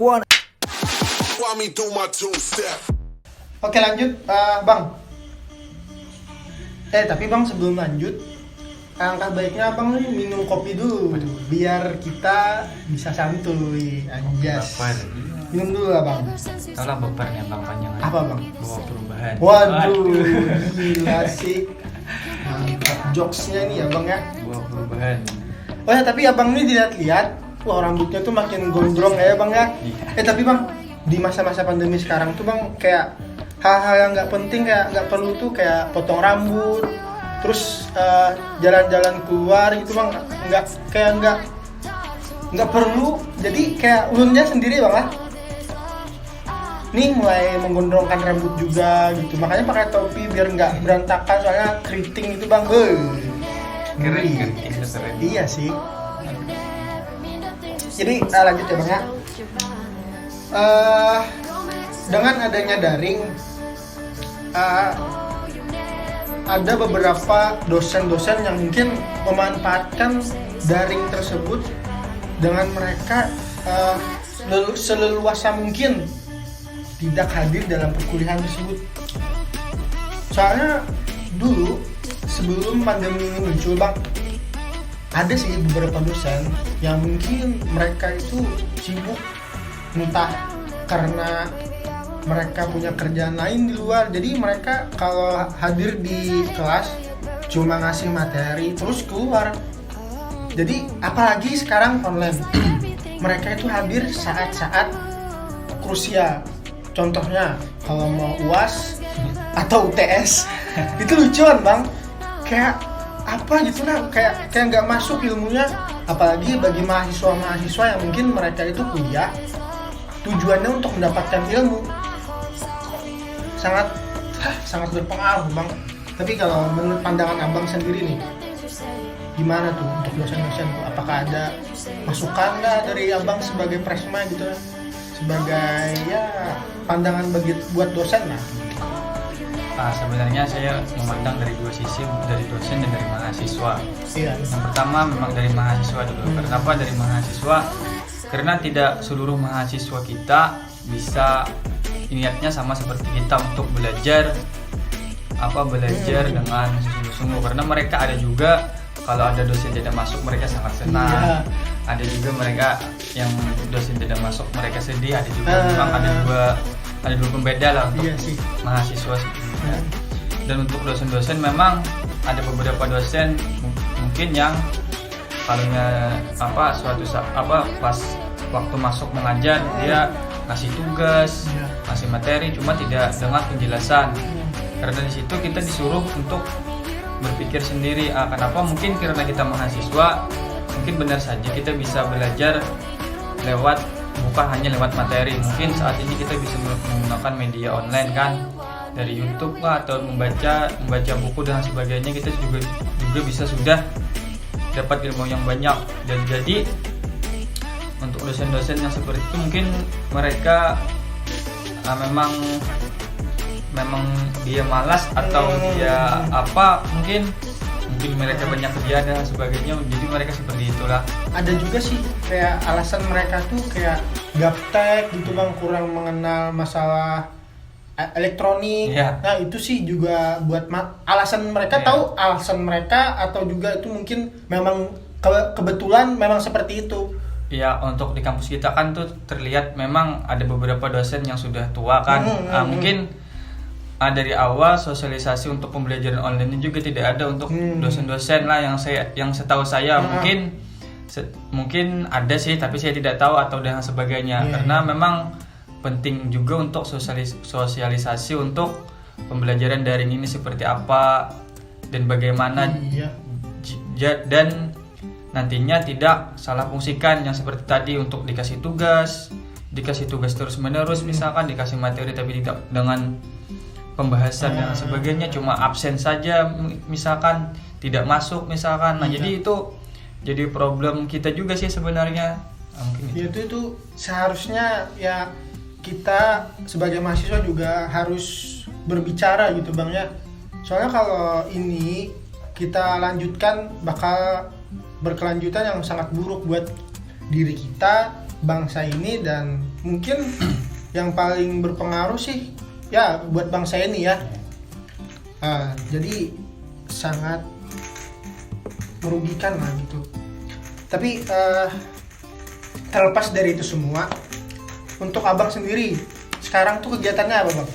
kelakuan. Oke lanjut, Bang. Tapi Bang sebelum lanjut, alangkah baiknya Abang nih minum kopi dulu, biar kita bisa santuy. Anjas. Minum dulu lah Bang. Tolong bebernya Bang panjangan. Apa Bang? Bawa perubahan. Waduh, gila sih. Mantap jokesnya nih ya Bang ya. Bawa perubahan. Oh ya, tapi Abang ini dilihat-lihat, wah rambutnya tuh makin gondrong ya Bang ya. Tapi Bang, di masa-masa pandemi sekarang tuh Bang, kayak hal-hal yang nggak penting, kayak nggak perlu tuh, kayak potong rambut, terus jalan-jalan keluar gitu Bang, nggak perlu. Jadi kayak ulunnya sendiri Bang lah. Nih mulai menggondrongkan rambut juga gitu, makanya pakai topi biar nggak berantakan, soalnya keriting itu Bang. Keren Ngeri. kan? Keren. Iya sih. Jadi lanjut ya Bang ya. Dengan adanya daring, ada beberapa dosen-dosen yang mungkin memanfaatkan daring tersebut dengan mereka seleluasa mungkin tidak hadir dalam perkuliahan tersebut. Soalnya dulu sebelum pandemi ini muncul Bang, ada sih beberapa dosen yang mungkin mereka itu sibuk, entah karena mereka punya kerjaan lain di luar, jadi mereka kalau hadir di kelas cuma ngasih materi terus keluar. Jadi apalagi sekarang online, mereka itu hadir saat-saat krusial. Contohnya kalau mau UAS atau UTS itu lucuan Bang, kayak apa gitu lah, kayak nggak masuk ilmunya. Apalagi bagi mahasiswa yang mungkin mereka itu kuliah tujuannya untuk mendapatkan ilmu, sangat berpengaruh Bang. Tapi kalau menurut pandangan Abang sendiri nih, gimana tuh untuk dosen-dosen tuh? Apakah ada masukan nggak dari Abang sebagai presma gitu kan? Sebagai ya pandangan buat dosen lah. Sebenarnya saya memandang dari dua sisi, dari dosen dan dari mahasiswa. Iya. Yang pertama memang dari mahasiswa dulu. Kenapa dari mahasiswa? Karena tidak seluruh mahasiswa kita bisa niatnya sama seperti kita untuk belajar dengan sungguh-sungguh. Karena mereka ada juga, kalau ada dosen tidak masuk mereka sangat senang. Iya. Ada juga mereka yang dosen tidak masuk mereka sedih. Ada juga memang ada dua pembeda lah untuk mahasiswa sebetulnya. Dan untuk dosen-dosen memang ada beberapa dosen mungkin yang kalau pas waktu masuk mengajar dia ngasih tugas, ngasih materi, cuma tidak dengan penjelasan. Karena di situ kita disuruh untuk berpikir sendiri. Kenapa? Mungkin karena kita mahasiswa, mungkin benar saja kita bisa belajar bukan hanya lewat materi. Mungkin saat ini kita bisa menggunakan media online kan, dari YouTube atau membaca buku dan sebagainya. Kita juga bisa sudah dapat ilmu yang banyak. Dan jadi untuk dosen-dosen yang seperti itu mungkin mereka memang dia malas atau dia mungkin mereka banyak kerjaan dan sebagainya, jadi mereka seperti itulah. Ada juga sih kayak alasan mereka tuh kayak gaptek gitu Bang, kurang mengenal masalah elektronik. Nah itu sih juga buat alasan mereka. Tahu alasan mereka atau juga itu mungkin memang kebetulan memang seperti itu. Ya, untuk di kampus kita kan tuh terlihat memang ada beberapa dosen yang sudah tua kan. Mungkin dari awal sosialisasi untuk pembelajaran online ini juga tidak ada untuk dosen-dosen lah yang setahu saya. Mungkin ada sih, tapi saya tidak tahu atau dan sebagainya. Karena memang penting juga untuk sosialisasi untuk pembelajaran daring ini seperti apa dan bagaimana, dan nantinya tidak salah fungsikan yang seperti tadi untuk dikasih tugas terus menerus, misalkan dikasih materi tapi tidak dengan pembahasan dan sebagainya, cuma absen saja misalkan, tidak masuk misalkan. Jadi itu jadi problem kita juga sih sebenarnya. Mungkin itu seharusnya ya kita sebagai mahasiswa juga harus berbicara gitu Bang ya. Soalnya kalau ini kita lanjutkan bakal berkelanjutan yang sangat buruk buat diri kita, bangsa ini, dan mungkin yang paling berpengaruh sih ya buat bangsa ini ya. Jadi sangat merugikan lah gitu. Tapi terlepas dari itu semua, untuk abang sendiri sekarang tuh kegiatannya apa bang?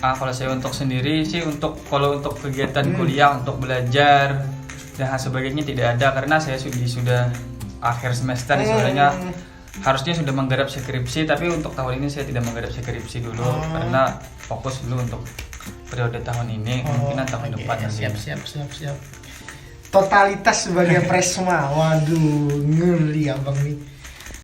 Kalau saya untuk sendiri sih kalau untuk kegiatan kuliah untuk belajar dan hal sebagainya tidak ada karena saya sudah akhir semester sebenarnya harusnya sudah menggarap skripsi, tapi untuk tahun ini saya tidak menggarap skripsi dulu karena fokus dulu untuk periode tahun ini, kemungkinan tahun depan nanti. Siap. Totalitas sebagai presma, waduh ngeri abang nih.